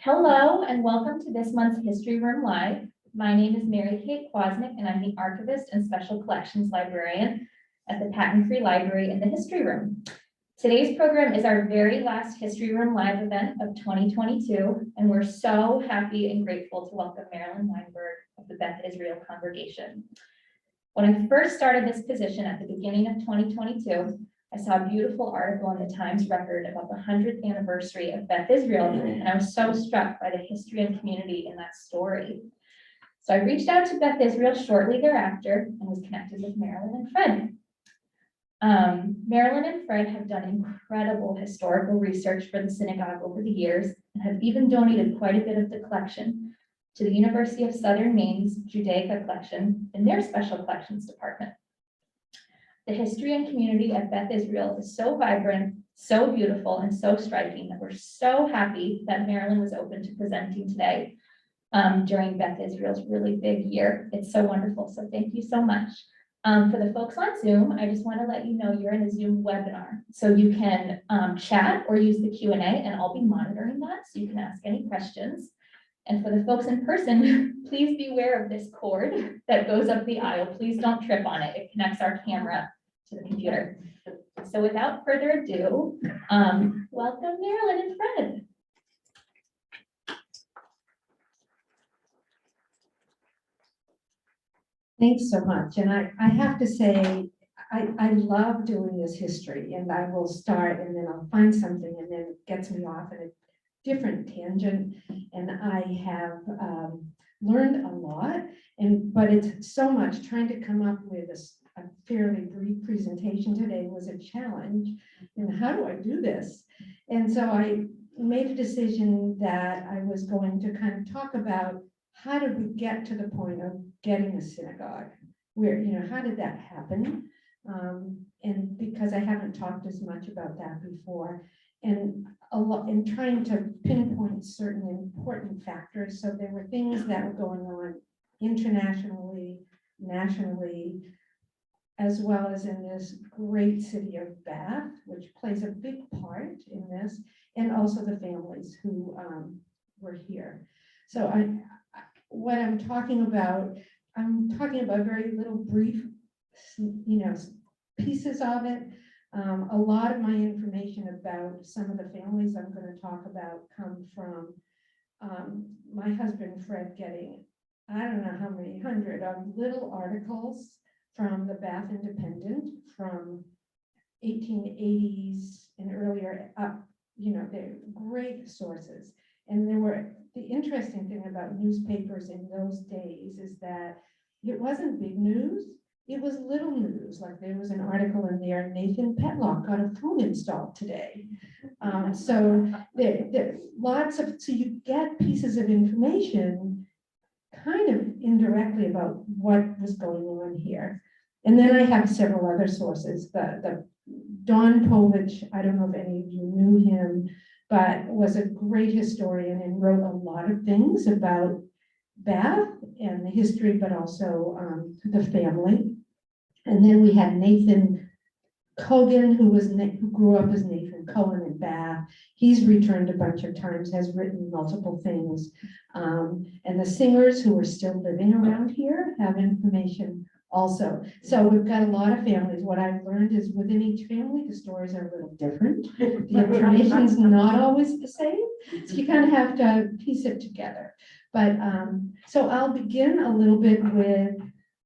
Hello and welcome to this month's History Room Live. My name is Mary Kate Kwasnick and I'm the Archivist and Special Collections Librarian at the Patent Free Library in the History Room. Today's program is our very last History Room Live event of 2022, and we're so happy and grateful to welcome Marilyn Weinberg of the Beth Israel Congregation. When I first started this position at the beginning of 2022, I saw a beautiful article in the Times Record about the 100th anniversary of Beth Israel, and I was so struck by the history and community in that story. So I reached out to Beth Israel shortly thereafter and was connected with Marilyn and Fred. Marilyn and Fred have done incredible historical research for the synagogue over the years and have even donated quite a bit of the collection to the University of Southern Maine's Judaica collection in their special collections department. The history and community at Beth Israel is so vibrant, so beautiful, and so striking that we're so happy that Marilyn was open to presenting today during Beth Israel's really big year. It's so wonderful, so thank you so much. For the folks on Zoom, I just want to let you know you're in a Zoom webinar, so you can chat or use the Q&A, and I'll be monitoring that, so you can ask any questions. And for the folks in person, please beware of this cord that goes up the aisle. Please don't trip on it. It connects our camera to the computer. So without further ado, welcome Marilyn and Fred. Thanks so much. And I have to say, I love doing this history, and I will start and then I'll find something and then it gets me off in a different tangent. And I have learned a lot, but it's so much. Trying to come up with a fairly brief presentation today was a challenge. And how do I do this? And so I made a decision that I was going to kind of talk about how did we get to the point of getting a synagogue? Where, how did that happen? And because I haven't talked as much about that before, and a lot in trying to pinpoint certain important factors. So there were things that were going on internationally, nationally, as well as in this great city of Bath, which plays a big part in this, and also the families who were here. So what I'm talking about very little brief, pieces of it. A lot of my information about some of the families I'm going to talk about come from my husband Fred getting, I don't know how many hundred of little articles from the Bath Independent from 1880s and earlier up, they're great sources. And the interesting thing about newspapers in those days is that it wasn't big news. It was little news. Like there was an article in there, Nathan Petlock got a phone installed today. So there so you get pieces of information kind of indirectly about what was going on here. And then I have several other sources. The Don Povich, I don't know if any of you knew him, but was a great historian and wrote a lot of things about Bath and the history, but also the family. And then we had Nathan Cogan, who grew up as Nathan Cohen in Bath. He's returned a bunch of times, has written multiple things. And the singers who are still living around here have information also. So we've got a lot of families. What I've learned is within each family, the stories are a little different. The information's not always the same. So you kind of have to piece it together. But so I'll begin a little bit with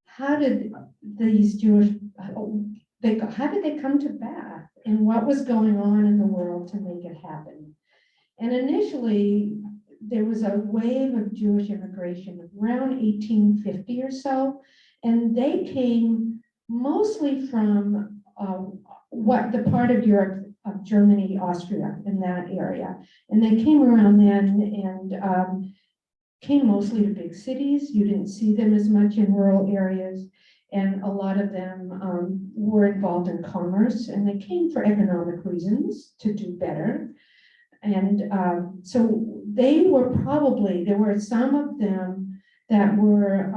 how did these Jewish, how did they come to Bath and what was going on in the world to make it happen? And initially, there was a wave of Jewish immigration around 1850 or so, and they came mostly from the part of Europe, of Germany, Austria, in that area. And they came around then and came mostly to big cities. You didn't see them as much in rural areas. And a lot of them were involved in commerce, and they came for economic reasons to do better. And so there were some of them that were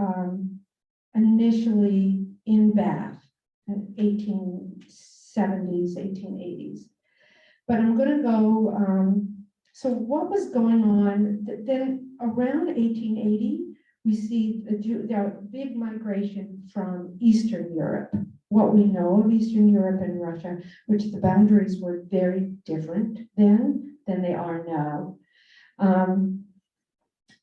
initially in Bath in 1870s, 1880s. But I'm going to go So what was going on? Then around 1880, we see the big migration from Eastern Europe. What we know of Eastern Europe and Russia, which the boundaries were very different then than they are now.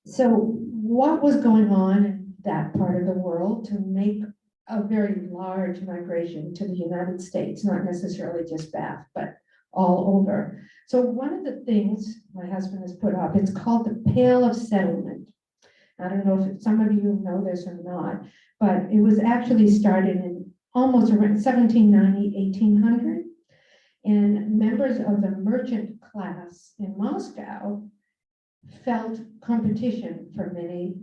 So what was going on in that part of the world to make a very large migration to the United States, not necessarily just Bath, but all over. So one of the things my husband has put up, it's called the Pale of Settlement. I don't know if some of you know this or not, but it was actually started in almost around 1790, 1800. And members of the merchant class in Moscow felt competition for many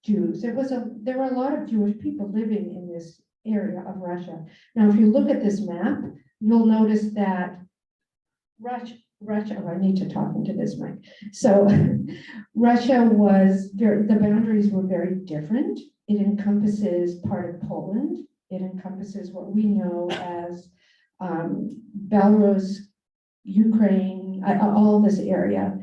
Jews. There were a lot of Jewish people living in this area of Russia. Now, if you look at this map, you'll notice that Russia, oh, I need to talk into this mic. So Russia the boundaries were very different. It encompasses part of Poland. It encompasses what we know as Belarus, Ukraine, all this area.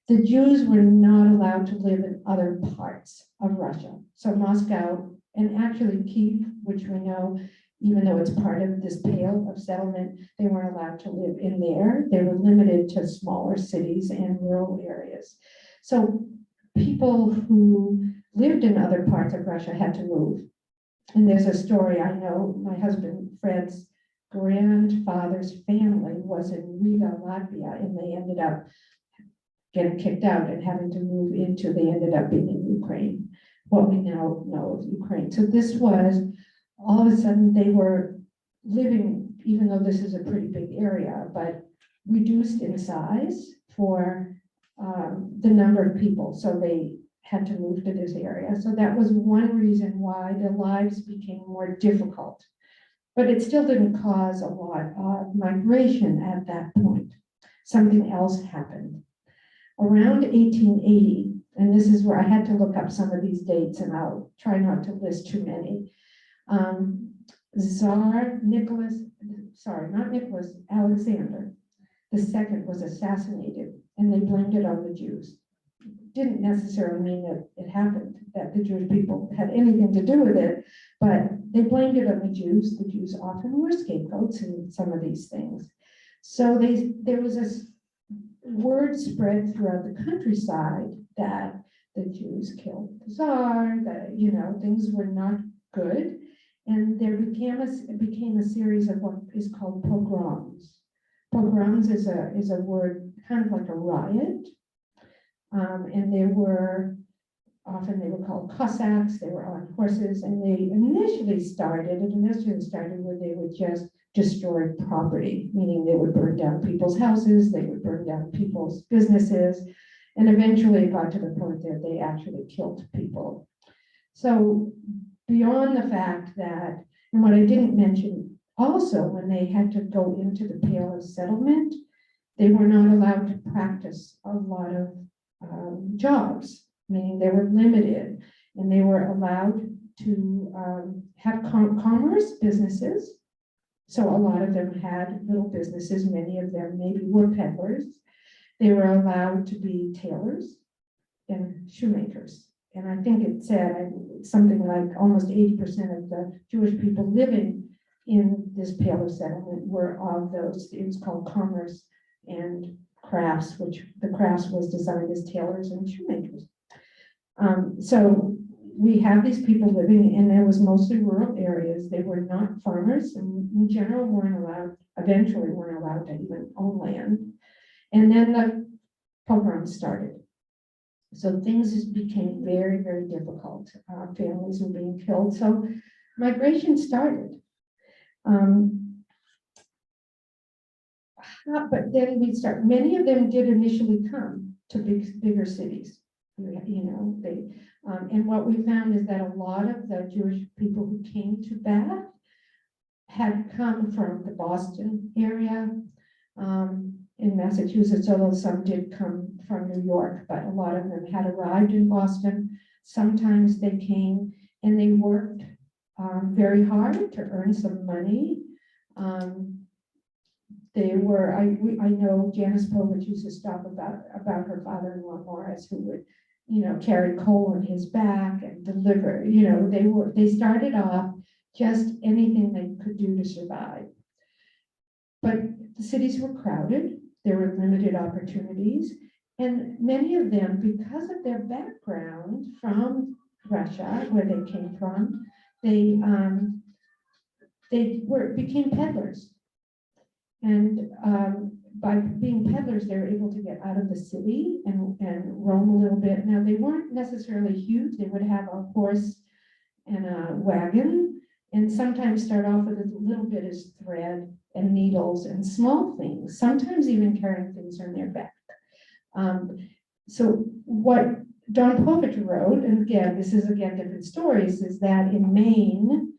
The Jews were not allowed to live in other parts of Russia. So Moscow, and actually Kyiv, which we know, even though it's part of this Pale of Settlement, they weren't allowed to live in there. They were limited to smaller cities and rural areas. So people who lived in other parts of Russia had to move. And there's a story I know, my husband Fred's grandfather's family was in Riga, Latvia, and they ended up getting kicked out and having to move they ended up being in Ukraine, what we now know of Ukraine. So this was, all of a sudden they were living, even though this is a pretty big area, but reduced in size for the number of people. So they had to move to this area. So that was one reason why their lives became more difficult. But it still didn't cause a lot of migration at that point. Something else happened. Around 1880, and this is where I had to look up some of these dates, and I'll try not to list too many. Alexander II was assassinated, and they blamed it on the Jews. Didn't necessarily mean that it happened, that the Jewish people had anything to do with it, but they blamed it on the Jews. The Jews often were scapegoats in some of these things. So there was a word spread throughout the countryside that the Jews killed the Tsar, that, things were not good. And there became a series of what is called pogroms. Pogroms is a word kind of like a riot. And they were called Cossacks. They were on horses, and it initially started where they would just destroy property, meaning they would burn down people's houses, they would burn down people's businesses, and eventually it got to the point that they actually killed people. So beyond the fact that, and what I didn't mention also, when they had to go into the Pale of Settlement, they were not allowed to practice a lot of jobs, meaning they were limited, and they were allowed to have commerce businesses. So a lot of them had little businesses, many of them maybe were peddlers. They were allowed to be tailors and shoemakers. And I think it said something like almost 80% of the Jewish people living in this Pale of Settlement were of those. It was called commerce and crafts, which the crafts was designed as tailors and shoemakers. So we have these people living, and there was mostly rural areas. They were not farmers, and in general eventually weren't allowed to even own land. And then the pogroms started. So things just became very, very difficult. Families were being killed. So migration started. But then many of them did initially come to bigger cities. And what we found is that a lot of the Jewish people who came to Bath had come from the Boston area in Massachusetts, although some did come from New York, but a lot of them had arrived in Boston. Sometimes they came and they worked very hard to earn some money. They were, I know Janice Povich used to stop about her father-in-law Morris, who would, carry coal on his back and deliver, they started off just anything they could do to survive. But the cities were crowded, there were limited opportunities, and many of them, because of their background from Russia, where they came from, they became peddlers. And by being peddlers, they were able to get out of the city and roam a little bit. Now, they weren't necessarily huge. They would have a horse and a wagon, and sometimes start off with a little bit as thread and needles and small things, sometimes even carrying things on their back. So what Don Povich wrote, and again, this is different stories, is that in Maine,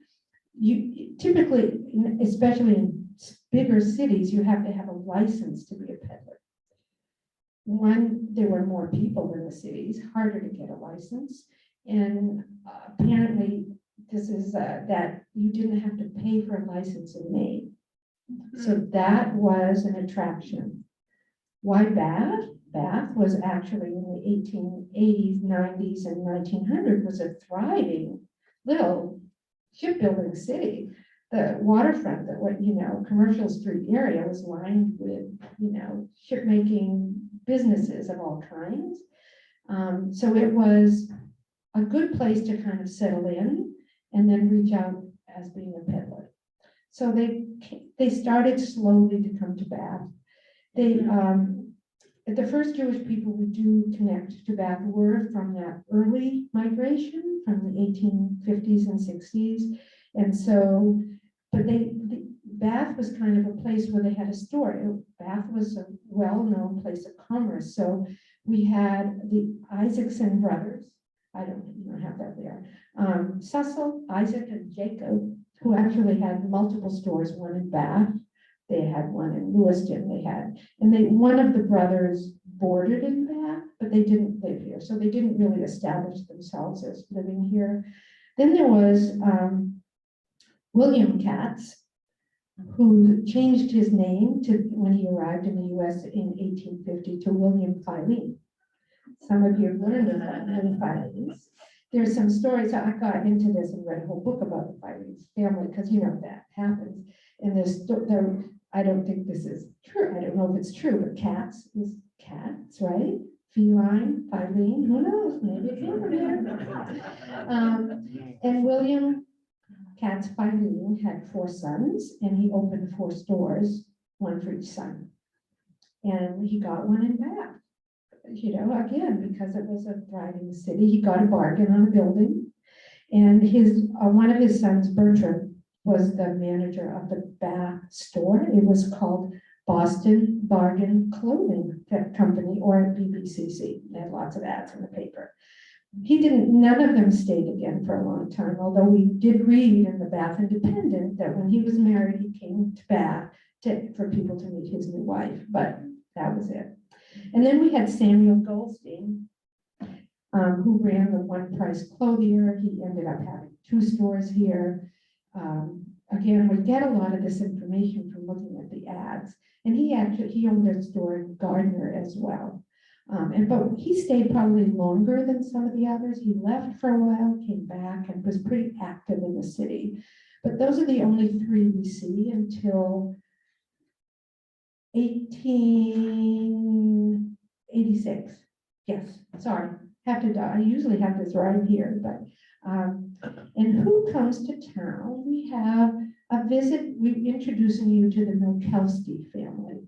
you typically, especially in bigger cities, you have to have a license to be a peddler. One, there were more people in the cities, harder to get a license. And apparently this is that you didn't have to pay for a license in Maine. So that was an attraction. Why Bath? Bath was actually in the 1880s, 90s, and 1900 was a thriving little shipbuilding city. The waterfront, commercial street area was lined with, shipmaking businesses of all kinds. So it was a good place to kind of settle in and then reach out as being a peddler. So they started slowly to come to Bath. The first Jewish people we do connect to Bath were from that early migration from the 1850s and 60s. And so, but Bath was kind of a place where they had a store. Bath was a well-known place of commerce. So we had the Isaacson brothers. I don't have that there. Cecil, Isaac, and Jacob, who actually had multiple stores, one in Bath. They had one in Lewiston. One of the brothers boarded in Bath, but they didn't live here. So they didn't really establish themselves as living here. Then there was William Katz, who changed his name when he arrived in the US in 1850 to William Filene. Some of you have learned about the Filenes. There's some stories. I got into this and read a whole book about the Filenes family, because that happens. And I don't think this is true. I don't know if it's true, but Katz is cats, right? Feline, Filene, who knows? Maybe it's over there. And William Katz Filene had 4 sons, and he opened 4 stores, one for each son. And he got one in Bath. Again, because it was a thriving city, he got a bargain on a building. And one of his sons, Bertram, was the manager of the Bath store. It was called Boston Bargain Clothing Company, or BBCC. They had lots of ads in the paper. None of them stayed again for a long time, although we did read in the Bath Independent that when he was married, he came to Bath for people to meet his new wife, but that was it. And then we had Samuel Goldstein, who ran the One Price Clothier. He ended up having 2 stores here. Again, we get a lot of this information from looking at the ads. And he owned a store in Gardner as well. But he stayed probably longer than some of the others. He left for a while, came back, and was pretty active in the city. But those are the only 3 we see until 1886. Yes, sorry, have to die. I usually have this right here, but and who comes to town? We have a visit. We're introducing you to the Milkowski family,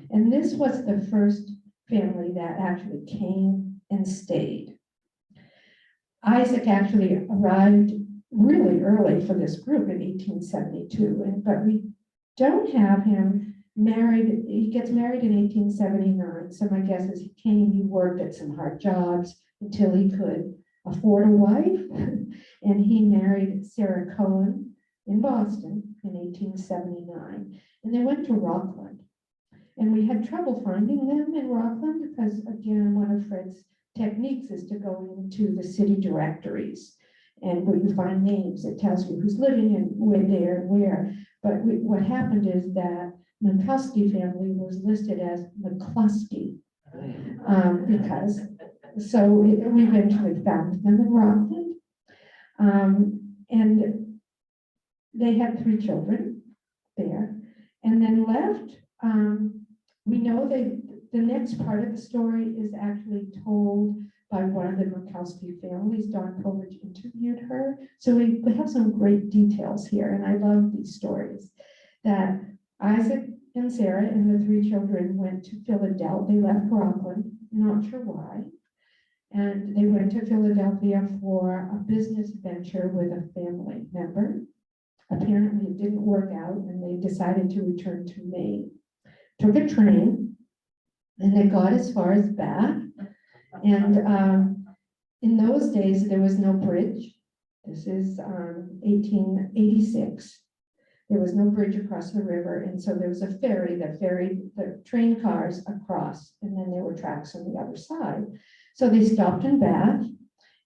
and this was the first family that actually came and stayed. Isaac actually arrived really early for this group in 1872, but we don't have him married. He gets married in 1879. So my guess is he worked at some hard jobs until he could afford a wife. And he married Sarah Cohen in Boston in 1879. And they went to Rockland. And we had trouble finding them in Rockland because, again, one of Fred's techniques is to go into the city directories. And where you find names, it tells you who's living and where. But what happened is that Minkowski family was listed as McCluskey, because, so we eventually found them in Rockland. And they had 3 children there, and then left. We know the next part of the story is actually told by one of the Minkowski families. Don Povich interviewed her. So we have some great details here, and I love these stories. That Isaac and Sarah and the 3 children went to Philadelphia. They left Rockland, not sure why. And they went to Philadelphia for a business venture with a family member. Apparently it didn't work out, and they decided to return to Maine. Took a train, and they got as far as Bath. And in those days, there was no bridge. This is 1886. There was no bridge across the river, and so there was a ferry that ferried the train cars across, and then there were tracks on the other side. So they stopped in Bath,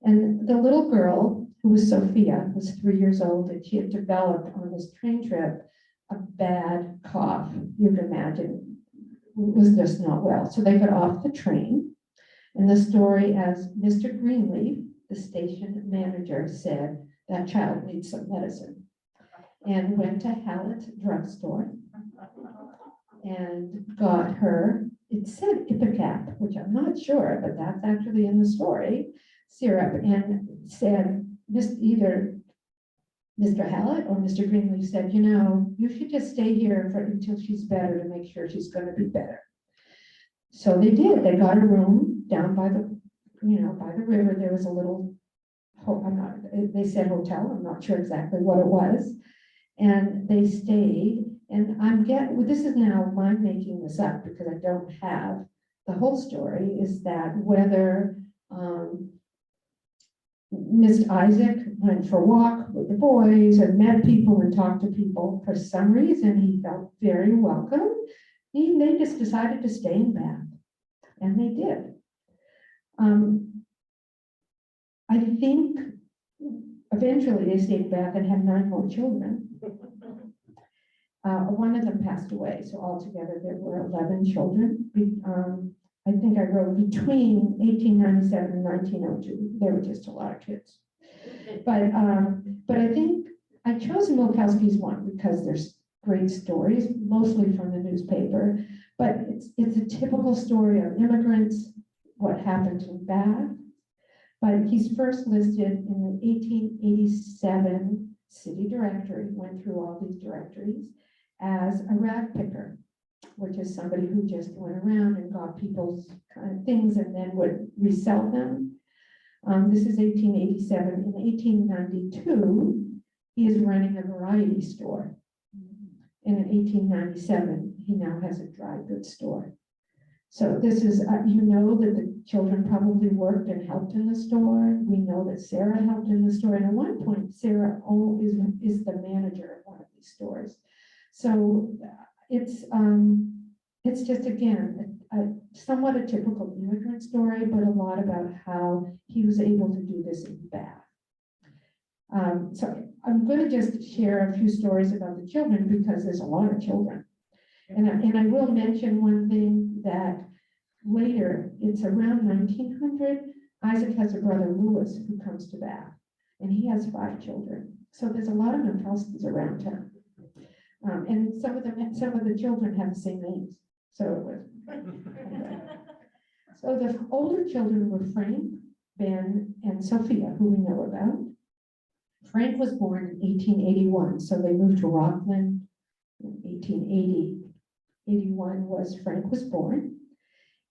and the little girl, who was Sophia, was 3 years old, and she had developed on this train trip a bad cough. You can imagine, was just not well. So they got off the train, and the story, as Mr. Greenleaf, the station manager, said, that child needs some medicine, and went to Hallett drugstore and got her, it said Ipecac, which I'm not sure, but that's actually in the story, syrup, and said, either Mr. Hallett or Mr. Greenleaf said, you know, you should just stay here until she's better to make sure she's going to be better. So they did. They got a room down by the, by the river. There was a little, they said hotel. I'm not sure exactly what it was. And they stayed. And this is now I'm making this up because I don't have the whole story, is that whether Mr. Isaac went for a walk with the boys and met people and talked to people. For some reason, he felt very welcome. They just decided to stay in Bath, and they did. I think eventually they stayed in Bath and had 9 more children. One of them passed away, so altogether there were 11 children. I think I wrote between 1897 and 1902. There were just a lot of kids. But I think I chose Minkowski's one because there's great stories, mostly from the newspaper. But it's a typical story of immigrants, what happened in Bath. But he's first listed in the 1887 city directory, went through all these directories, as a rag picker, which is somebody who just went around and got people's kind of things and then would resell them. This is 1887. In 1892, he is running a variety store. And in 1897, he now has a dry goods store. So this is, that the children probably worked and helped in the store. We know that Sarah helped in the store. And at one point, Sarah is the manager of one of these stores. So it's just, again, somewhat a typical immigrant story, but a lot about how he was able to do this in Bath. So I'm going to just share a few stories about the children because there's a lot of children. And I will mention one thing that later, it's around 1900, Isaac has a brother, Louis, who comes to Bath, and he has 5 children. So there's a lot of Minkowskis around town. And some of the children have the same names. So it was. So the older children were Frank, Ben, and Sophia, who we know about. Frank was born in 1881, so they moved to Rockland in 1880. 81 was Frank was born.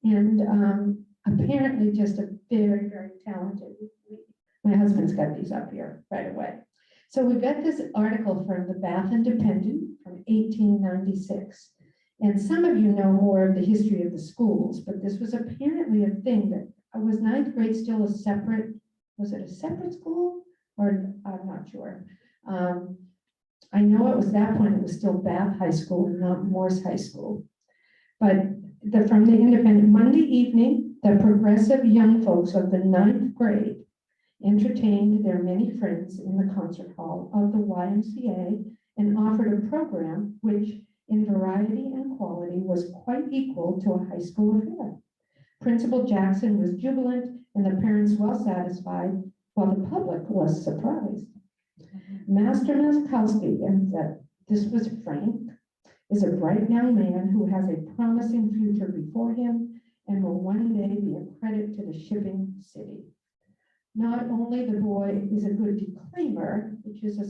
And apparently just a very, very talented. My husband's got these up here right away. So we got this article from the Bath Independent from 1896. And some of you know more of the history of the schools, but this was apparently a thing that was 9th grade still a separate, was it a separate school? Or I'm not sure. I know it was that point, it was still Bath High School and not Morse High School. But from the Independent, Monday evening, the progressive young folks of the 9th grade entertained their many friends in the concert hall of the YMCA and offered a program which in variety and quality was quite equal to a high school affair. Principal Jackson was jubilant and the parents well satisfied, while the public was surprised. Master Miskowski, and this was Frank, is a bright young man who has a promising future before him and will one day be a credit to the shipping city. Not only the boy is a good declaimer, which is a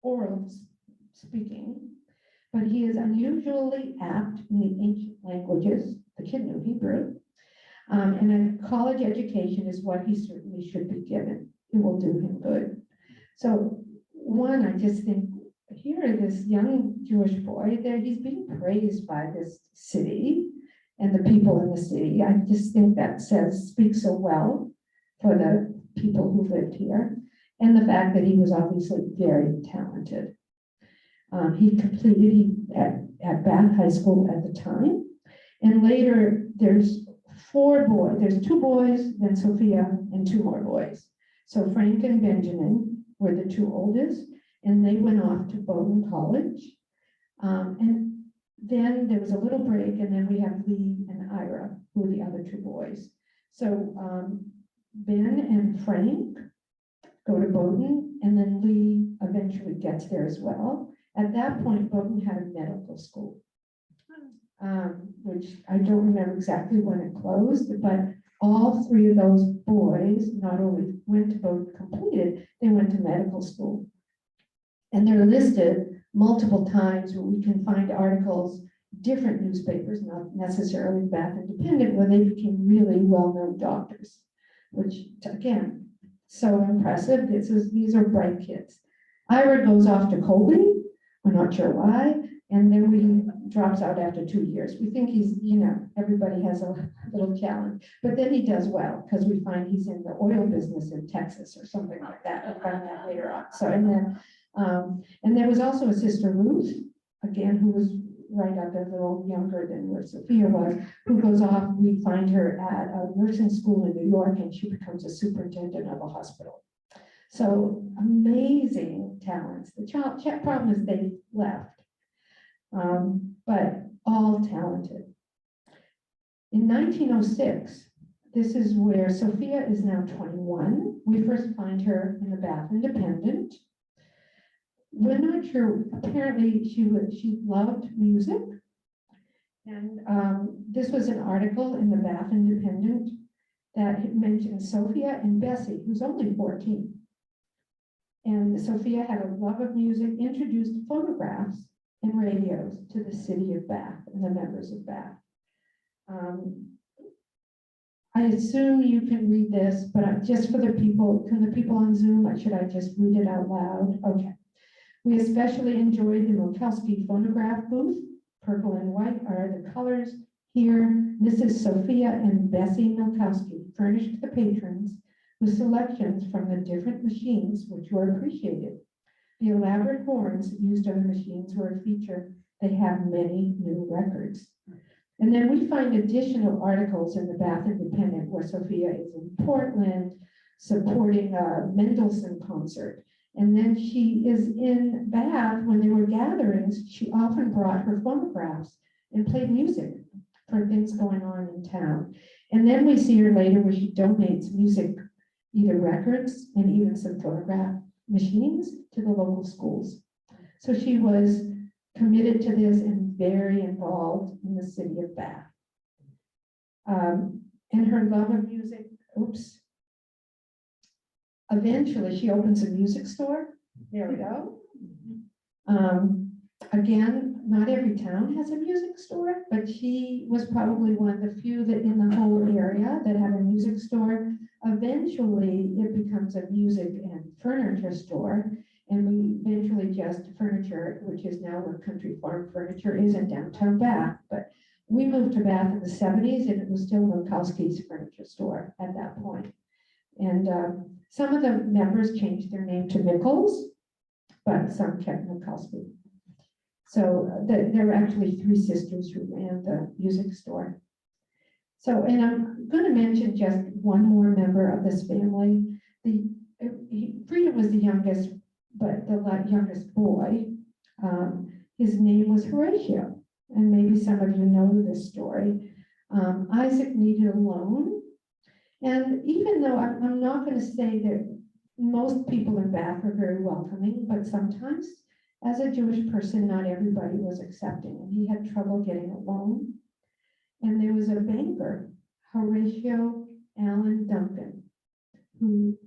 oral speaking, but he is unusually apt in the ancient languages. The kid knew Hebrew. And a college education is what he certainly should be given. It will do him good. So one, I just think, here, this young Jewish boy, there he's being praised by this city and the people in the city. I just think that speaks so well for the people who lived here, and the fact that he was obviously very talented. He completed at Bath High School at the time, and later there's two boys, then Sophia, and two more boys. So Frank and Benjamin were the two oldest, and they went off to Bowdoin College. And then there was a little break, and then we have Lee and Ira, who were the other two boys. So Ben and Frank go to Bowdoin, and then Lee eventually gets there as well. At that point, Bowdoin had a medical school, which I don't remember exactly when it closed, but all three of those boys not only went to Bowdoin, completed, they went to medical school. And they're listed multiple times where we can find articles, different newspapers, not necessarily Bath Independent, where they became really well-known doctors, which again, so impressive. These are bright kids. Ira goes off to Colby, we're not sure why, and then he drops out after 2 years. We think he's, everybody has a little challenge, but then he does well because we find he's in the oil business in Texas or something like that. We'll find that later on. So, and there was also a sister Ruth, again, who was right up a little younger than where Sophia was, who goes off. We find her at a nursing school in New York, and she becomes a superintendent of a hospital. So amazing talents. The problem is they left, but all talented. In 1906, this is where Sophia is now 21. We first find her in the Bath Independent. We're not sure. Apparently, she loved music, and this was an article in the Bath Independent that had mentioned Sophia and Bessie, who's only 14. And Sophia had a love of music, introduced phonographs and radios to the city of Bath and the members of Bath. I assume you can read this, but just for the people, can the people on Zoom, or should I just read it out loud? Okay. We especially enjoyed the Milkowski phonograph booth. Purple and white are the colors here. This is Sophia and Bessie Milkowski, furnished the patrons with selections from the different machines which were appreciated. The elaborate horns used on the machines were a feature. They have many new records. And then we find additional articles in the Bath Independent where Sophia is in Portland supporting a Mendelssohn concert. And then she is in Bath when there were gatherings. She often brought her phonographs and played music for things going on in town. And then we see her later where she donates music, either records and even some phonograph machines to the local schools. So she was committed to this and very involved in the city of Bath. And her love of music, eventually she opens a music store. There we go. Again, not every town has a music store, but she was probably one of the few that in the whole area that had a music store. Eventually, it becomes a music and furniture store, and we eventually just furniture, which is now where Country Farm Furniture is in downtown Bath. But we moved to Bath in the 70s, and it was still Milkowski's furniture store at that point. And some of the members changed their name to Mickles, but some kept Milkowski. So there were actually 3 sisters who ran the music store. So, and I'm going to mention just one more member of this family. Frida was the youngest, but the youngest boy. His name was Horatio. and maybe some of you know this story. Isaac needed a loan. And even though I'm not going to say that most people in Bath are very welcoming, but sometimes as a Jewish person, not everybody was accepting. And he had trouble getting a loan. And there was a banker, Horatio Allen Duncan, who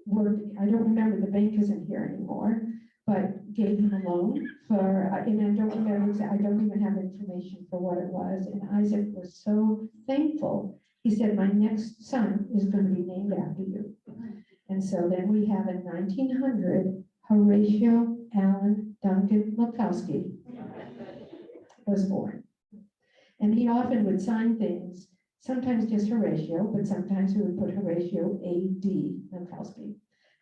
worked, I don't remember, the bank isn't here anymore, but gave him a loan for, and I don't remember, I don't even have information for what it was. And Isaac was so thankful. He said, my next son is going to be named after you. And so then we have in 1900, Horatio Allen Duncan Lukowski was born. And he often would sign things, sometimes just Horatio, but sometimes he would put Horatio A.D. Lukowski.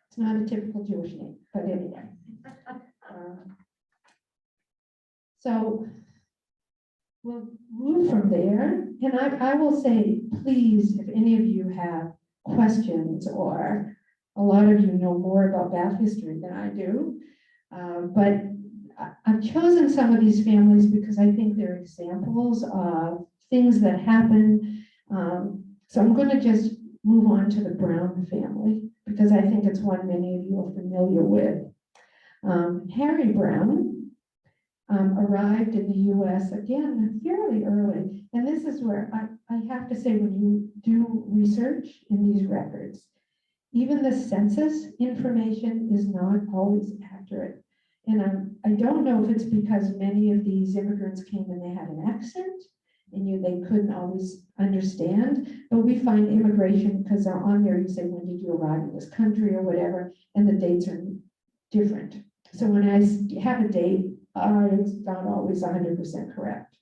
It's not a typical Jewish name, but anyway. So we'll move from there. And I will say, please, if any of you have questions, or a lot of you know more about Bath history than I do, but I've chosen some of these families because I think they're examples of things that happen. So I'm going to just move on to the Brown family because I think it's one many of you are familiar with. Harry Brown arrived in the US again fairly early. And this is where I have to say, when you do research in these records, even the census information is not always accurate. And I don't know if it's because many of these immigrants came and they had an accent and they couldn't always understand, but we find immigration, because they're on there, you say, when did you arrive in this country or whatever, and the dates are different. So when I have a date, it's not always 100% correct.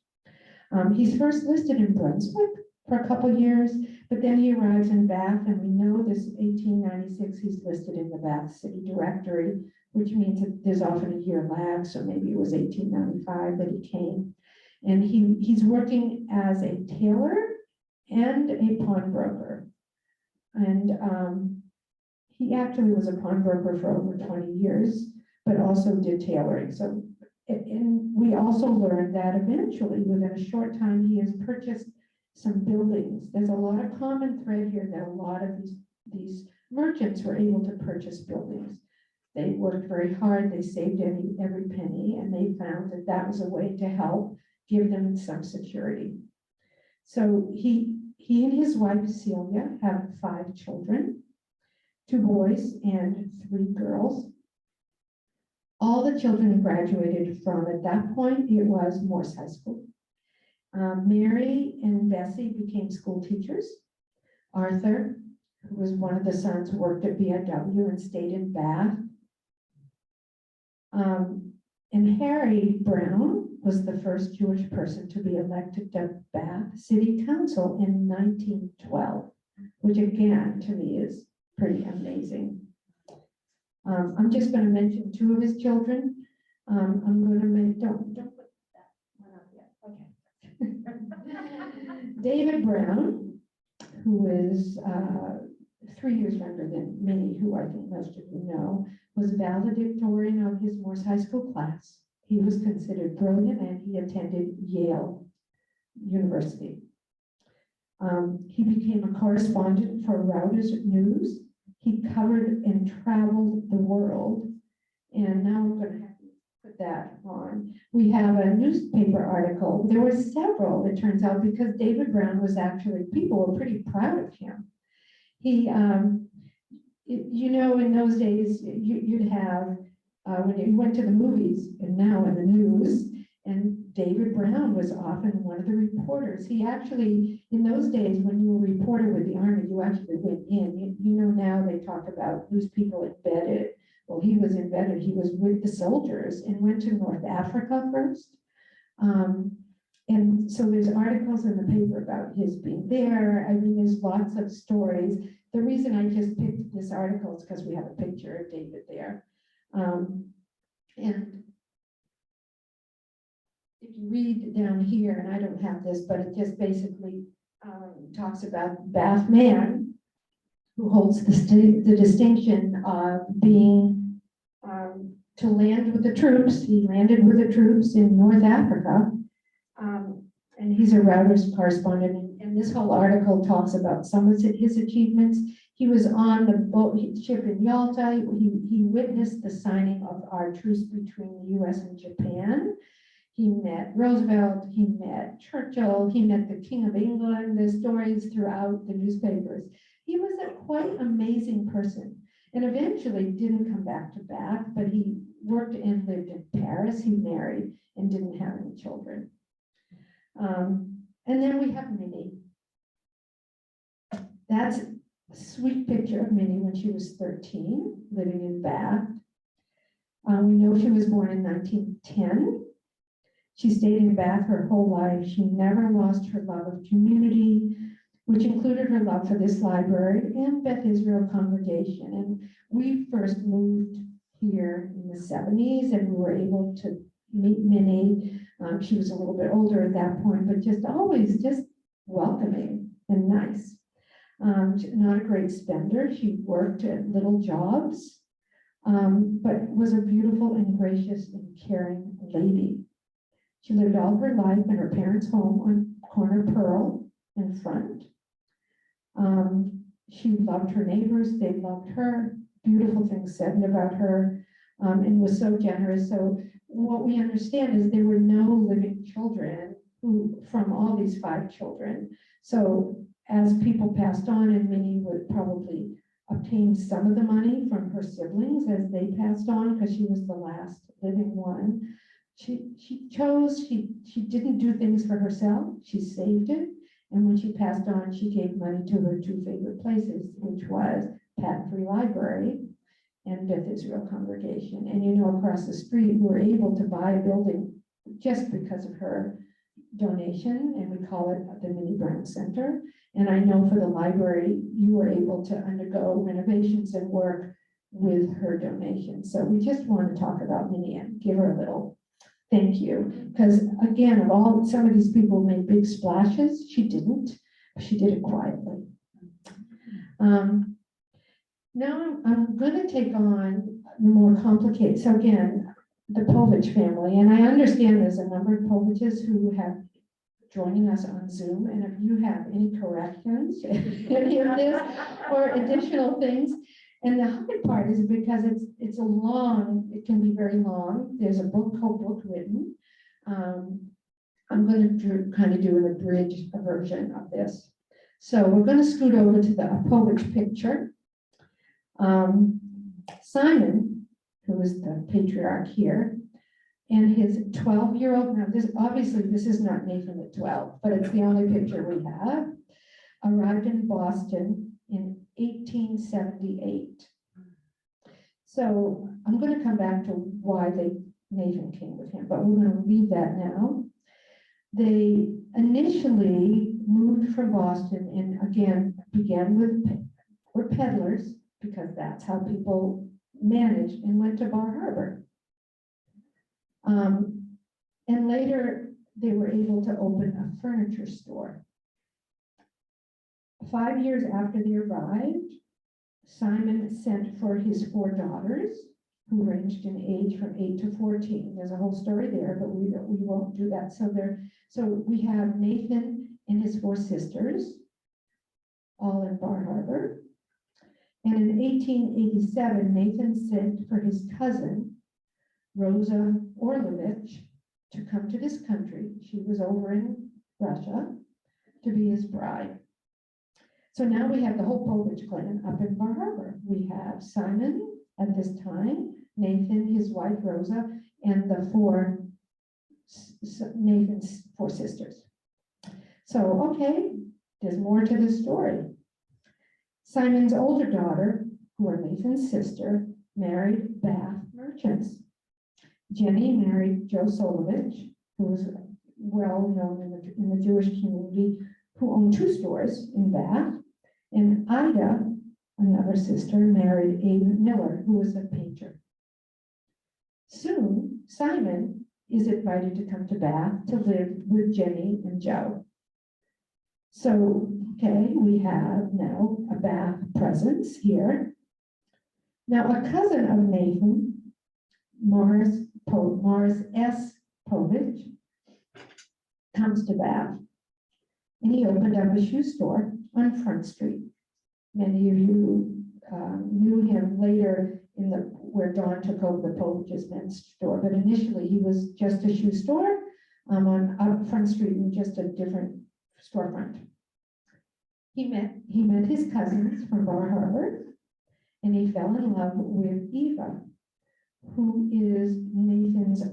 He's first listed in Brunswick for a couple of years, but then he arrives in Bath, and we know this 1896, he's listed in the Bath City Directory, which means that there's often a year lag, so maybe it was 1895 that he came. And he's working as a tailor and a pawnbroker. And he actually was a pawnbroker for over 20 years, but also did tailoring. So, and we also learned that eventually, within a short time, he has purchased some buildings. There's a lot of common thread here that a lot of these merchants were able to purchase buildings. They worked very hard, they saved every penny, and they found that that was a way to help give them some security. So he and his wife Celia have 5 children, 2 boys and 3 girls. All the children graduated from, at that point, it was Morse High School. Mary and Bessie became school teachers. Arthur, who was one of the sons, worked at BMW and stayed in Bath. And Harry Brown was the first Jewish person to be elected to Bath City Council in 1912, which again, to me, is pretty amazing. I'm just going to mention 2 of his children. I'm going to make, don't put that one up yet. Okay. David Brown, who is 3 years younger than me, who I think most of you know, was valedictorian of his Morse High School class. He was considered brilliant, and he attended Yale University. He became a correspondent for Reuters News. He covered and traveled the world. And now I'm going to have to put that on. We have a newspaper article. There were several, it turns out, because David Brown was actually, people were pretty proud of him. He, you know, in those days, you'd have, when you went to the movies, and now in the news, and David Brown was often one of the reporters. He actually, in those days, when you were a reporter with the Army, you actually went in. You know, now they talk about news people embedded. Well, he was embedded. He was with the soldiers and went to North Africa first. And so there's articles in the paper about his being there. I mean, there's lots of stories. The reason I just picked this article is because we have a picture of David there. And if you read down here, and I don't have this, but it just basically talks about Bath man, who holds the distinction of being to land with the troops. He landed with the troops in North Africa, And he's a Reuters correspondent, and this whole article talks about some of his achievements. He was on the boat ship in Yalta. He witnessed the signing of our truce between the US and Japan. He met Roosevelt, he met Churchill, he met the King of England. There's stories throughout the newspapers. He was a quite amazing person, and eventually didn't come back to Bath, but he worked and lived in Paris. He married and didn't have any children. And then we have Minnie. That's a sweet picture of Minnie when she was 13, living in Bath. We know she was born in 1910. She stayed in Bath her whole life. She never lost her love of community, which included her love for this library and Beth Israel Congregation. And we first moved here in the 70s, and we were able to meet Minnie. She was a little bit older at that point, but just always just welcoming and nice. Not a great spender. She worked at little jobs, but was a beautiful and gracious and caring lady. She lived all her life in her parents' home on corner Pearl in Front. She loved her neighbors. They loved her. Beautiful things said about her, and was so generous. So what we understand is there were no living children from all these 5 children. So as people passed on, and Minnie would probably obtain some of the money from her siblings as they passed on, because she was the last living one. She didn't do things for herself. She saved it. And when she passed on, she gave money to her 2 favorite places, which was Patent Free Library and Beth Israel Congregation. And you know, across the street, we were able to buy a building just because of her donation, and we call it the Minnie Brown Center. And I know for the library, you were able to undergo renovations and work with her donation. So we just want to talk about Minnie and give her a little thank you. Because again, of all, some of these people made big splashes. She didn't. She did it quietly. Now I'm going to take on the more complicated. So again, the Povich family, and I understand there's a number of Poviches who have joining us on Zoom. And if you have any corrections, any of this, or additional things. And the hard part is because it's a long, it can be very long. There's a book called Book Written. I'm going to kind of do an abridged version of this. So we're going to scoot over to the Povich picture. Simon, who is the patriarch here, and his 12-year-old, now this obviously this is not Nathan at 12, but it's the only picture we have, arrived in Boston in 1878. So I'm going to come back to why Nathan came with him, but we're going to leave that now. They initially moved from Boston and again began were peddlers, because that's how people managed, and went to Bar Harbor. And later they were able to open a furniture store. 5 years after they arrived, Simon sent for his 4 daughters, who ranged in age from 8 to 14. There's a whole story there, but we won't do that. So we have Nathan and his 4 sisters, all in Bar Harbor. And in 1887, Nathan sent for his cousin, Rosa Orlovich, to come to this country. She was over in Russia to be his bride. So now we have the whole Povich clan up in Bar Harbor. We have Simon at this time, Nathan, his wife Rosa, and the Nathan's 4 sisters. So, okay, there's more to the story. Simon's older daughter, who are Nathan's sister, married Bath merchants. Jenny married Joe Solovich, who was well known in the Jewish community, who owned 2 stores in Bath. And Ida, another sister, married Abe Miller, who was a painter. Soon, Simon is invited to come to Bath to live with Jenny and Joe. So, okay, we have now a Bath presence here. Now, a cousin of Nathan, Morris S. Povich, comes to Bath. And he opened up a shoe store on Front Street. Many of you knew him later in the where Dawn took over the Povage's men's store, but initially he was just a shoe store on up Front Street in just a different storefront. He met his cousins from Bar Harbor, and he fell in love with Eva, who is Nathan's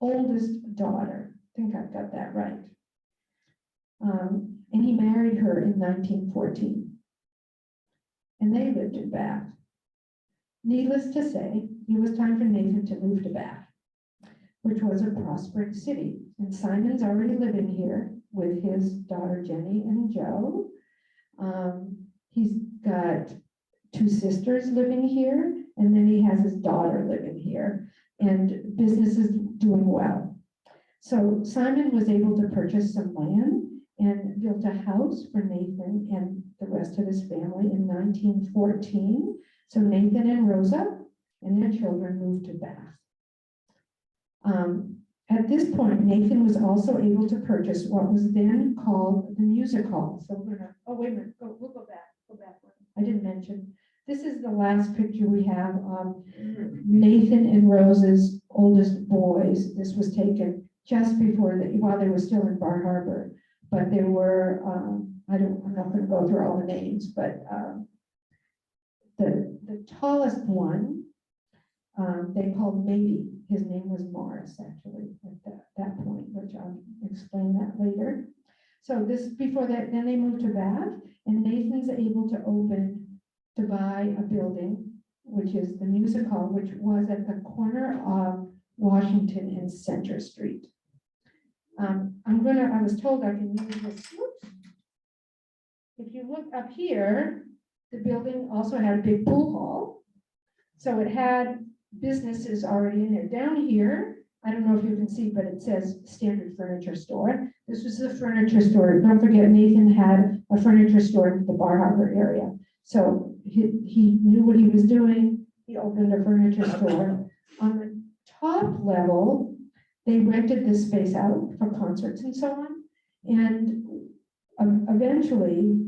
oldest daughter. I think I've got that right. And he married her in 1914. And they lived in Bath. Needless to say, it was time for Nathan to move to Bath, which was a prospering city. And Simon's already living here with his daughter Jenny and Joe. He's got 2 sisters living here, and then he has his daughter living here, and business is doing well. So Simon was able to purchase some land and built a house for Nathan and the rest of his family in 1914. So Nathan and Rosa and their children moved to Bath. At this point, Nathan was also able to purchase what was then called the Music Hall. So we're gonna, oh, wait a minute, we'll go back. I didn't mention, this is the last picture we have of Nathan and Rosa's oldest boys. This was taken just before, while they were still in Bar Harbor. But there were, I'm not going to go through all the names, but the tallest one, they called Matey. His name was Morris, actually, at that point, which I'll explain that later. So before that, then they moved to Bath, and Nathan's able to buy a building, which is the Music Hall, which was at the corner of Washington and Center Street. I was told I can use this. Whoops. If you look up here, the building also had a big pool hall. So it had businesses already in there. Down here, I don't know if you can see, but it says Standard Furniture Store. This was the furniture store. Don't forget, Nathan had a furniture store in the Bar Harbor area. So he knew what he was doing. He opened a furniture store. On the top level, they rented this space out for concerts and so on. And eventually,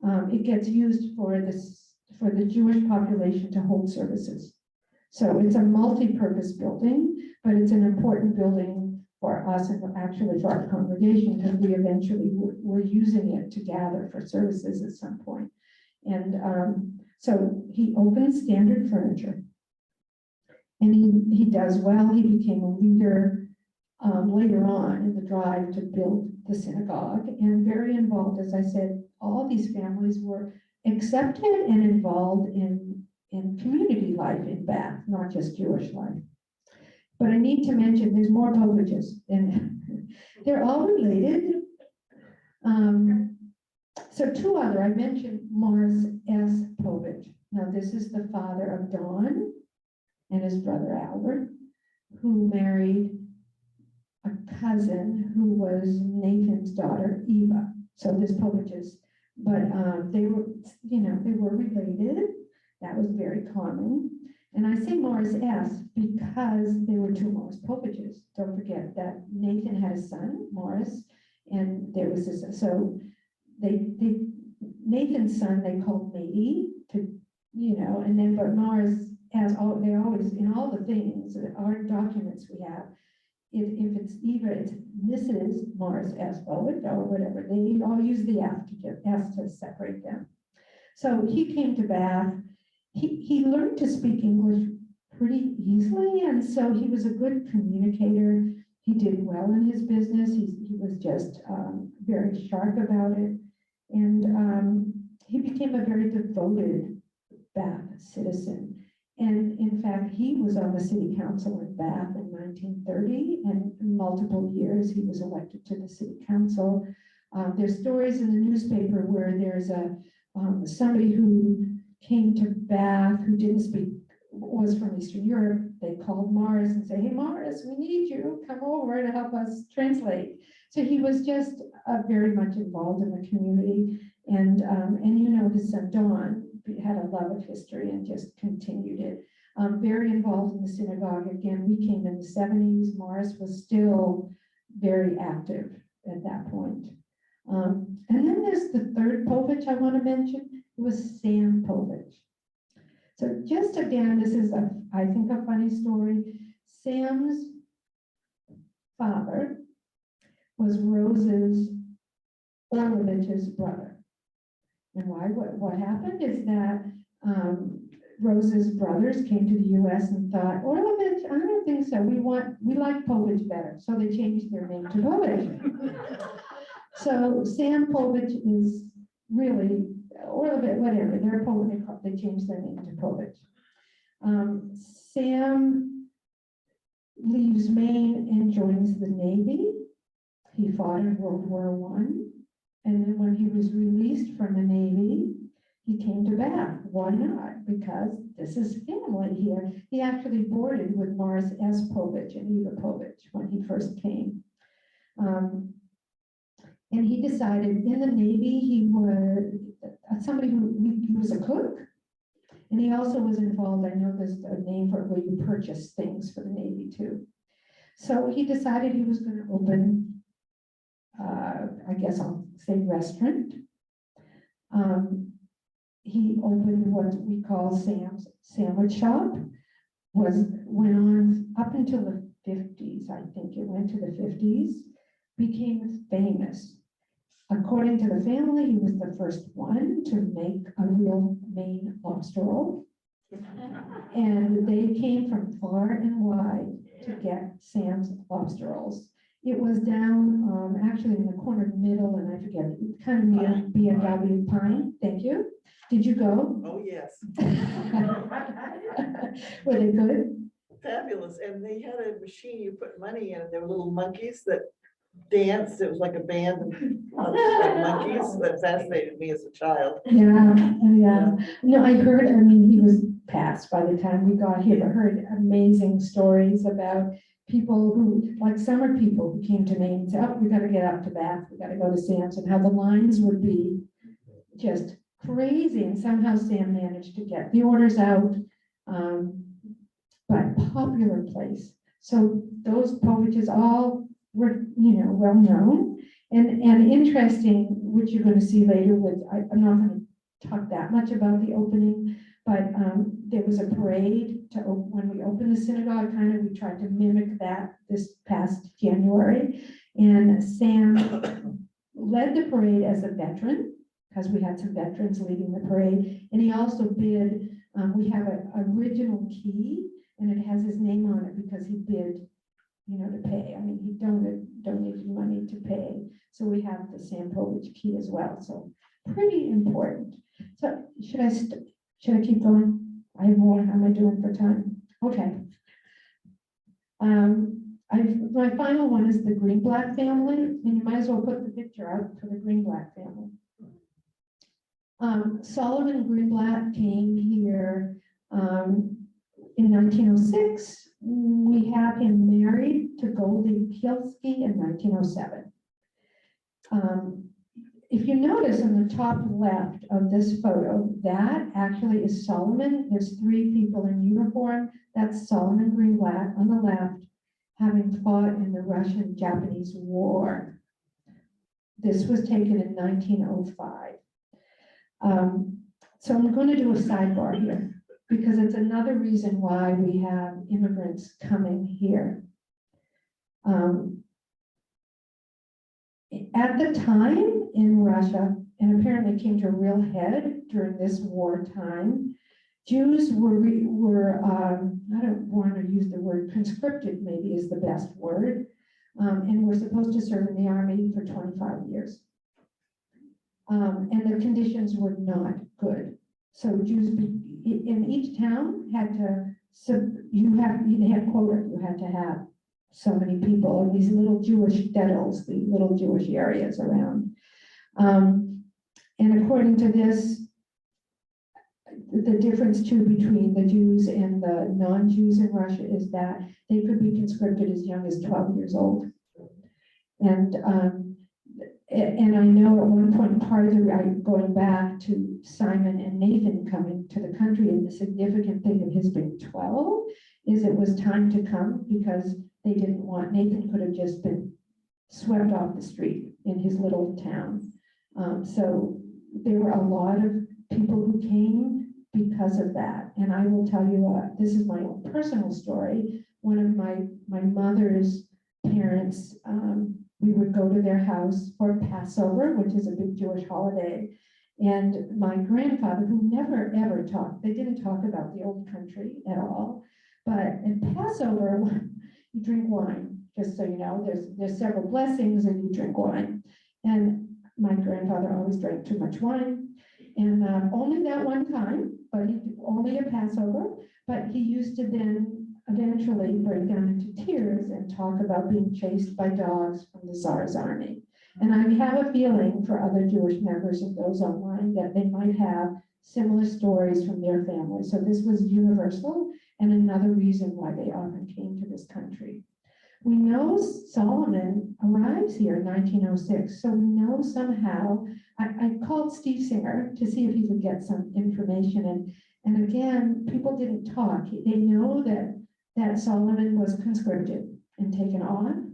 it gets used for the Jewish population to hold services. So it's a multi-purpose building, but it's an important building for us and actually for our congregation, because we eventually were using it to gather for services at some point. And so he opened Standard Furniture, and he does well. He became a leader later on in the drive to build the synagogue, and very involved. As I said, all these families were accepted and involved in community life in Bath, not just Jewish life. But I need to mention there's more Povages, and they're all related. So 2 other, I mentioned Morris S. Povage. Now this is the father of Dawn and his brother Albert, who married a cousin who was Nathan's daughter, Eva. So there's Povages, but they were related. That was very common. And I say Morris S. because there were 2 Morris Povages. Don't forget that Nathan had a son, Morris, and there was this, so Nathan's son they called Matey and then but Morris as they always in all the things, our documents we have, if it's Eva, it's Mrs. Morris S. Povage or whatever. They all use the S to separate them. So he came to Bath. He learned to speak English pretty easily, and so he was a good communicator. He did well in his business. He was just very sharp about it, and he became a very devoted Bath citizen. And in fact, he was on the city council in Bath in 1930, and multiple years he was elected to the city council. There's stories in the newspaper where there's somebody who came to Bath who was from Eastern Europe. They called Morris and said, "Hey Morris, we need you, come over to help us translate." So he was just very much involved in the community, and his son Don had a love of history and just continued it. Very involved in the synagogue. Again, we came in the 70s. Morris was still very active at that point. And then there's the third Povich I want to mention. It was Sam Povich. So just again, this is I think a funny story. Sam's father was Rose's Orlovich's brother. And why? What happened is that Rose's brothers came to the U.S. and thought, Orlovich, I don't think so. We like Povich better. So they changed their name to Povich. So Sam Povich is really, Orlovich, whatever, they're Povich, they changed their name to Povich. Sam leaves Maine and joins the Navy. He fought in World War I. And then when he was released from the Navy, he came to Bath. Why not? Because this is family here. He actually boarded with Morris S. Povich and Eva Povich when he first came. And he decided in the Navy, he was somebody he was a cook. And he also was involved, I know there's a name for it where you purchase things for the Navy too. So he decided he was going to open, I guess I'll say restaurant. He opened what we call Sam's Sandwich Shop. Went on up until the 50s, I think it went to the 50s, became famous. According to the family, he was the first one to make a real Maine lobster roll. And they came from far and wide to get Sam's lobster rolls. It was down actually in the corner middle, and I forget, kind of near B&W Pine. Thank you. Did you go? Oh, yes. Were they good? Fabulous. And they had a machine you put money in, and there were little monkeys that danced. It was like a band of like monkeys that fascinated me as a child. Yeah. No, I heard, I mean, he was passed by the time we got here, but heard amazing stories about people who, like summer people who came to Maine and said, oh, we got to get up to Bath, we got to go to Sam's, and how the lines would be just crazy. And somehow Sam managed to get the orders out, but popular place. So those Poviches all were, well known and interesting, which you're going to see later with, I'm not going to talk that much about the opening, but there was a parade to when we opened the synagogue, we tried to mimic that this past January. And Sam led the parade as a veteran, because we had some veterans leading the parade. And he also bid, we have an original key, and it has his name on it because he bid, to pay. I mean, he donated money to pay. So we have the Sam Povich key as well. So pretty important. So should I keep going? I have more. How am I doing for time? Okay. My final one is the Greenblatt family, and you might as well put the picture out for the Greenblatt family. Solomon Greenblatt came here in 1906. We have him married to Goldie Kielski in 1907. If you notice on the top left of this photo, that actually is Solomon. There's three people in uniform. That's Solomon Greenblatt on the left, having fought in the Russian-Japanese War. This was taken in 1905. So I'm going to do a sidebar here, because it's another reason why we have immigrants coming here. At the time in Russia, and apparently came to a real head during this wartime, Jews were I don't want to use the word conscripted, maybe is the best word, and were supposed to serve in the army for 25 years. And the conditions were not good. So Jews in each town had to, they had quota, you had to have so many people in these little Jewish ghettos, the little Jewish areas around. And according to this, the difference too between the Jews and the non-Jews in Russia is that they could be conscripted as young as 12 years old. And I know at one point, part of the, going back to Simon and Nathan coming to the country, and the significant thing of his being 12 is it was time to come, because they didn't want, Nathan could have just been swept off the street in his little town. So there were a lot of people who came because of that. And I will tell you, this is my own personal story. One of my mother's parents, we would go to their house for Passover, which is a big Jewish holiday. And my grandfather, who never ever talked, they didn't talk about the old country at all. But at Passover, you drink wine, just so you know, there's several blessings and you drink wine. And my grandfather always drank too much wine. And only that one time, but only at Passover, but he used to then eventually break down into tears and talk about being chased by dogs from the Tsar's army. And I have a feeling for other Jewish members of those online that they might have similar stories from their family. So this was universal and another reason why they often came to this country. We know Solomon arrives here in 1906, so we know somehow, I called Steve Singer to see if he could get some information, and again, people didn't talk. They know that Solomon was conscripted and taken on.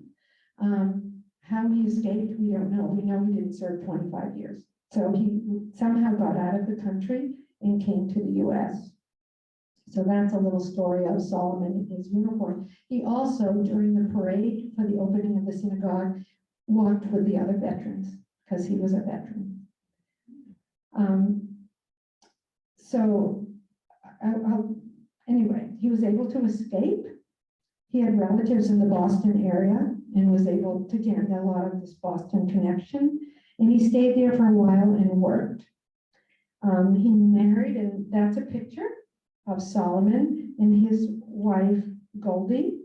How he escaped, we don't know. We know he didn't serve 25 years. So he somehow got out of the country and came to the US. So that's a little story of Solomon in his uniform. He also, during the parade for the opening of the synagogue, walked with the other veterans because he was a veteran. Anyway, he was able to escape. He had relatives in the Boston area and was able to get a lot of this Boston connection. And he stayed there for a while and worked. He married, and that's a picture of Solomon and his wife Goldie,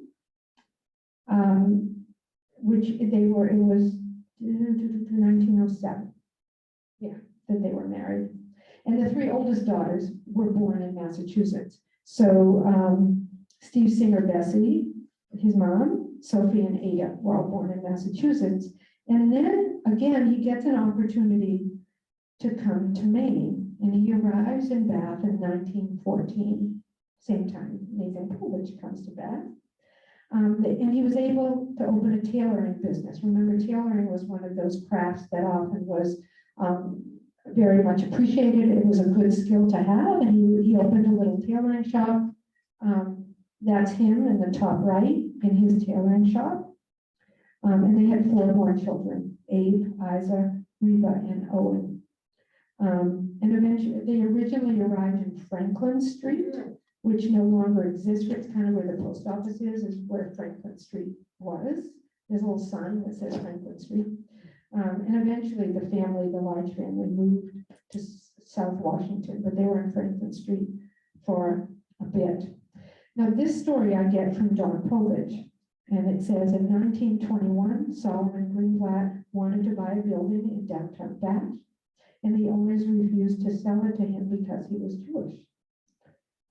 which it was 1907, yeah, that they were married. And the three oldest daughters were born in Massachusetts. So Steve Singer Bessie, his mom, Sophie and Ada were all born in Massachusetts. And then again, he gets an opportunity to come to Maine, and he arrives in Bath in 1914, same time Nathan Coolidge comes to Bath. And he was able to open a tailoring business. Remember, tailoring was one of those crafts that often was very much appreciated. It was a good skill to have, and he opened a little tailoring shop. That's him in the top right in his tailoring shop. And they had 4 more children, Abe, Isa, Reba, and Owen. And eventually, they originally arrived in Franklin Street, which no longer exists. It's kind of where the post office is where Franklin Street was. There's a little sign that says Franklin Street. And eventually the large family moved to South Washington, but they were in Franklin Street for a bit. Now, this story I get from Don Povich, and it says in 1921, Solomon Greenblatt wanted to buy a building in downtown Bath, and the owners refused to sell it to him because he was Jewish.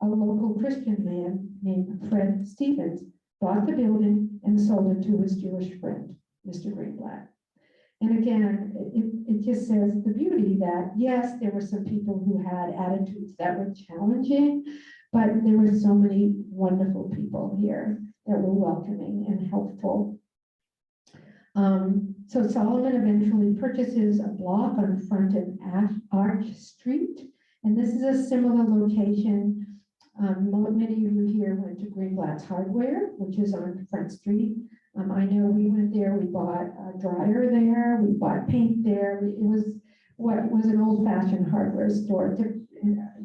A local Christian man named Fred Stevens bought the building and sold it to his Jewish friend, Mr. Greenblatt. And again, it just says the beauty that, yes, there were some people who had attitudes that were challenging, but there were so many wonderful people here that were welcoming and helpful. So Solomon eventually purchases a block on Front and Arch Street, and this is a similar location. Many of you here went to Greenblatt's Hardware, which is on Front Street. I know we went there, we bought a dryer there, we bought paint there. It was what was an old-fashioned hardware store,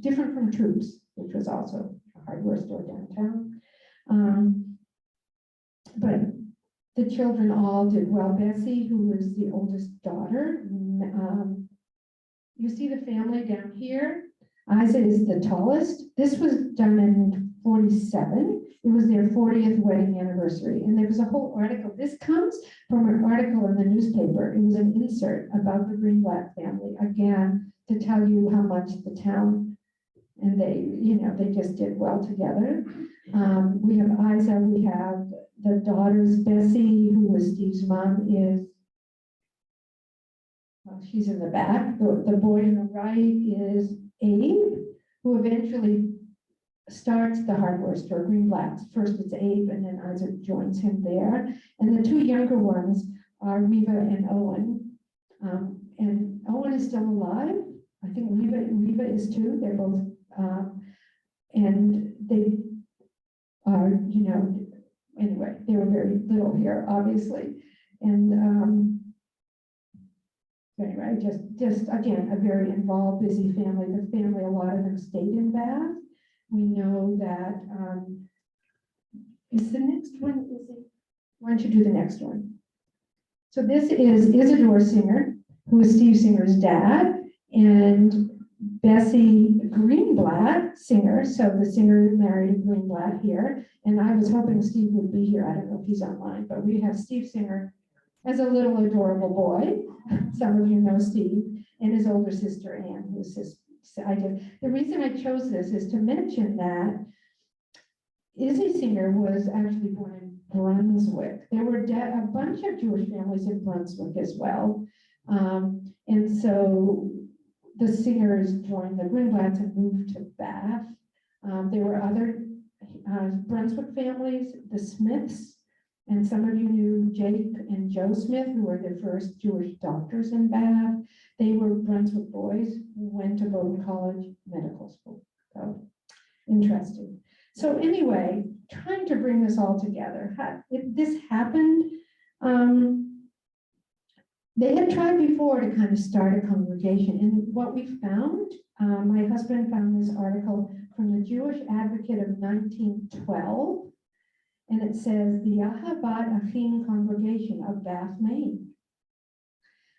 different from Troops, which was also a hardware store downtown. But the children all did well. Bessie, who was the oldest daughter, you see the family down here. Isa is the tallest. This was done in 47. It was their 40th wedding anniversary. And there was a whole article. This comes from an article in the newspaper. It was an insert about the Greenblatt family, again, to tell you how much the town and they just did well together. We have Isa, we have the daughters, Bessie, who was Steve's mom, she's in the back. The boy on the right is Abe, who eventually starts the hardware store, Greenblatt's. First it's Abe, and then Isaac joins him there. And the 2 younger ones are Reva and Owen. And Owen is still alive. I think Reva is too. They're both, and they are, anyway, they were very little here, obviously. And anyway, just again, a very involved, busy family. The family, a lot of them stayed in Bath. We know that, is the next one, why don't you do the next one? So this is Isidore Singer, who is Steve Singer's dad, and Bessie Greenblatt Singer. So the singer married Greenblatt here, and I was hoping Steve would be here. I don't know if he's online, but we have Steve Singer as a little adorable boy. Some of you know Steve, and his older sister Ann, who's his. The reason I chose this is to mention that Izzy Singer was actually born in Brunswick. There were a bunch of Jewish families in Brunswick as well. And so the Singers joined the Greenblatts and moved to Bath. There were other Brunswick families, the Smiths, and some of you knew Jake and Joe Smith, who were the first Jewish doctors in Bath. They were Brunswick boys who went to Bowdoin College Medical School. So interesting. So anyway, trying to bring this all together. This happened. They had tried before to kind of start a congregation, and what we found, my husband found this article from the Jewish Advocate of 1912, and it says the Ahavat Achim Congregation of Bath, Maine.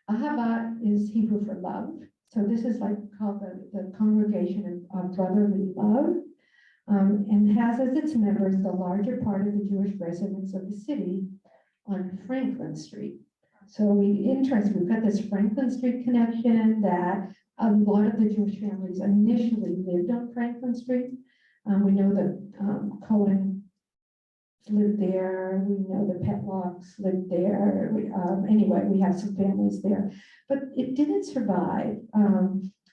Ahavat is Hebrew for love, so this is like called the Congregation of Brotherly Love. And has as its members the larger part of the Jewish residents of the city on Franklin Street. So we've got this Franklin Street connection that a lot of the Jewish families initially lived on Franklin Street. We know that Cohen lived there. We know the Petlocks lived there. Anyway, we have some families there, but it didn't survive.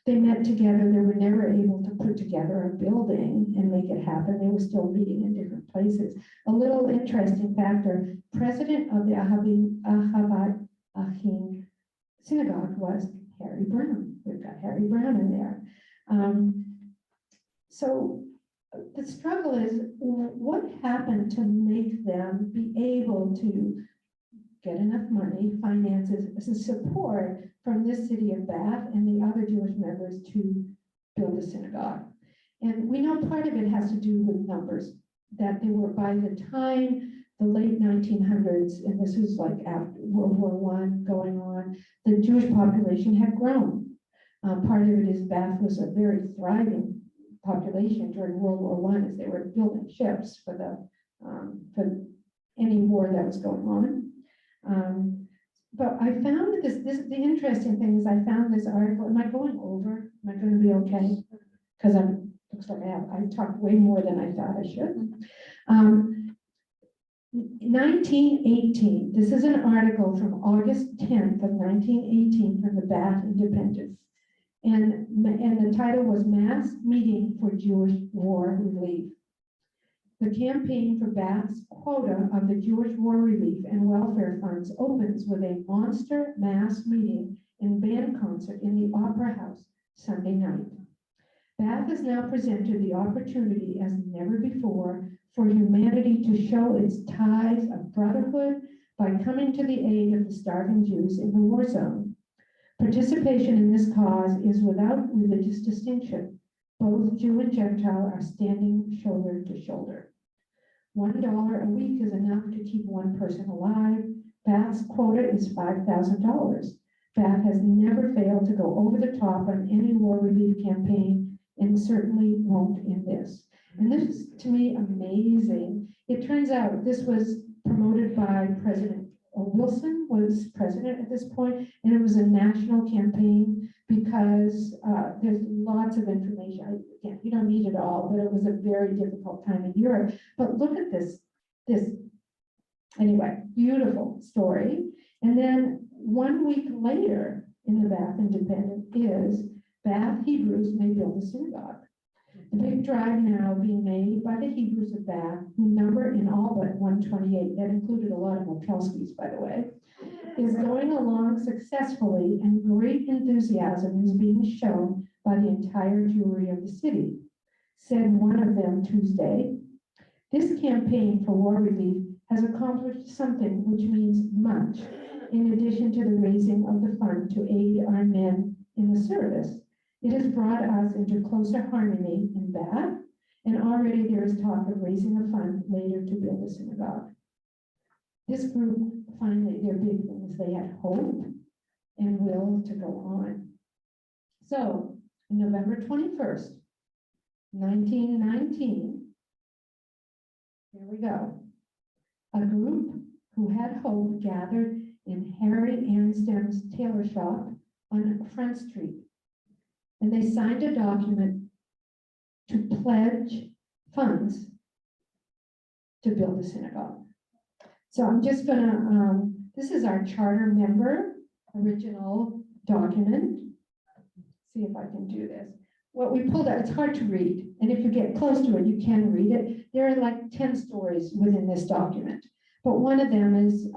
They met together. They were never able to put together a building and make it happen. They were still meeting in different places. A little interesting factor, president of the Ahavat Achim Synagogue was Harry Brown. We've got Harry Brown in there. So the struggle is, what happened to make them be able to get enough money, finances, support from this city of Bath and the other Jewish members to build a synagogue. And we know part of it has to do with numbers, that they were by the time the late 1900s, and this was like after World War I going on, the Jewish population had grown. Part of it is Bath was a very thriving population during World War I as they were building ships for any war that was going on. But I found the interesting thing is I found this article. Am I going over? Am I going to be okay? Because looks like I talked way more than I thought I should. 1918, this is an article from August 10th of 1918 from the Bath Independent. And the title was Mass Meeting for Jewish War Relief. The campaign for Bath's quota of the Jewish war relief and welfare funds opens with a monster mass meeting and band concert in the Opera House Sunday night. Bath is now presented the opportunity as never before for humanity to show its ties of brotherhood by coming to the aid of the starving Jews in the war zone. Participation in this cause is without religious distinction. Both Jew and Gentile are standing shoulder to shoulder. $1 a week is enough to keep one person alive. Bath's quota is $5,000. Bath has never failed to go over the top on any war relief campaign and certainly won't in this. And this is, to me, amazing. It turns out this was promoted by President Wilson, was president at this point, and it was a national campaign because there's lots of information. Again, you don't need it all, but it was a very difficult time in Europe. But look at this anyway, beautiful story. And then 1 week later in the Bath Independent is Bath Hebrews may build a synagogue. The big drive now being made by the Hebrews of Bath, who number in all but 128, that included a lot of Mikulskis, by the way, is going along successfully, and great enthusiasm is being shown by the entire Jewry of the city, said one of them Tuesday. This campaign for war relief has accomplished something which means much, in addition to the raising of the fund to aid our men in the service. It has brought us into closer harmony in Bath, and already there is talk of raising a fund later to build a synagogue. This group, finally, their big things, they had hope and will to go on. So, on November 21st, 1919, here we go. A group who had hope gathered in Harry Anstem's tailor shop on Front Street. And they signed a document to pledge funds to build a synagogue. So I'm just gonna, this is our charter member original document. See if I can do this. What we pulled out, it's hard to read. And if you get close to it, you can read it. There are like 10 stories within this document. But one of them is,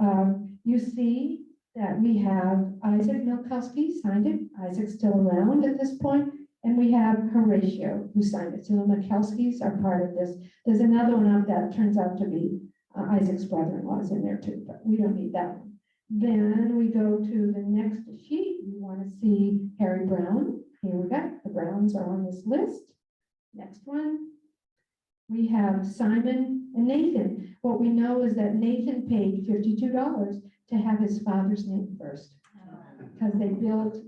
you see that we have Isaac Mikulski signed it. Isaac's still around at this point. And we have Horatio who signed it. So the Mikulskis are part of this. There's another one up that turns out to be Isaac's brother-in-law's in there too, but we don't need that one. Then we go to the next sheet. We want to see Harry Brown. Here we go. The Browns are on this list. Next one. We have Simon and Nathan. What we know is that Nathan paid $52 to have his father's name first, because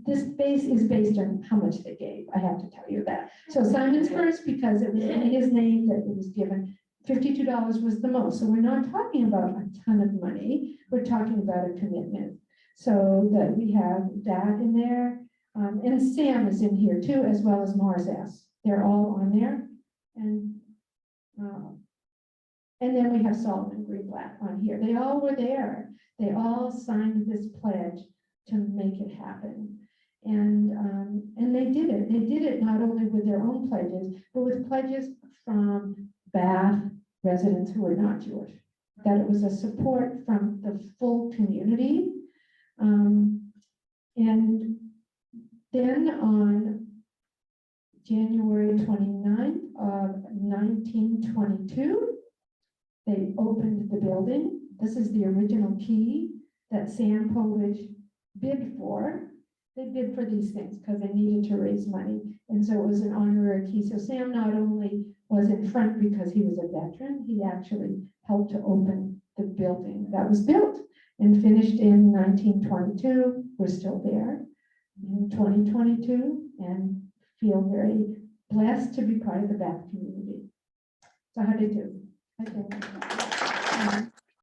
this base is based on how much they gave. I have to tell you that. So Simon's first because it was in his name that it was given. $52 was the most. So we're not talking about a ton of money. We're talking about a commitment. So that we have that in there. And Sam is in here too, as well as Mars S. They're all on there. And then we have Solomon Greenblatt on here. They all were there. They all signed this pledge to make it happen. And they did it. They did it not only with their own pledges, but with pledges from Bath residents who were not Jewish. That it was a support from the full community. And then on January 29th of 1922, they opened the building. This is the original key that Sam Povich bid for. They bid for these things because they needed to raise money. And so it was an honorary key. So Sam not only was in front because he was a veteran, he actually helped to open the building that was built and finished in 1922. We're still there in 2022 and feel very blessed to be part of the Bath community. So how did you do? I think.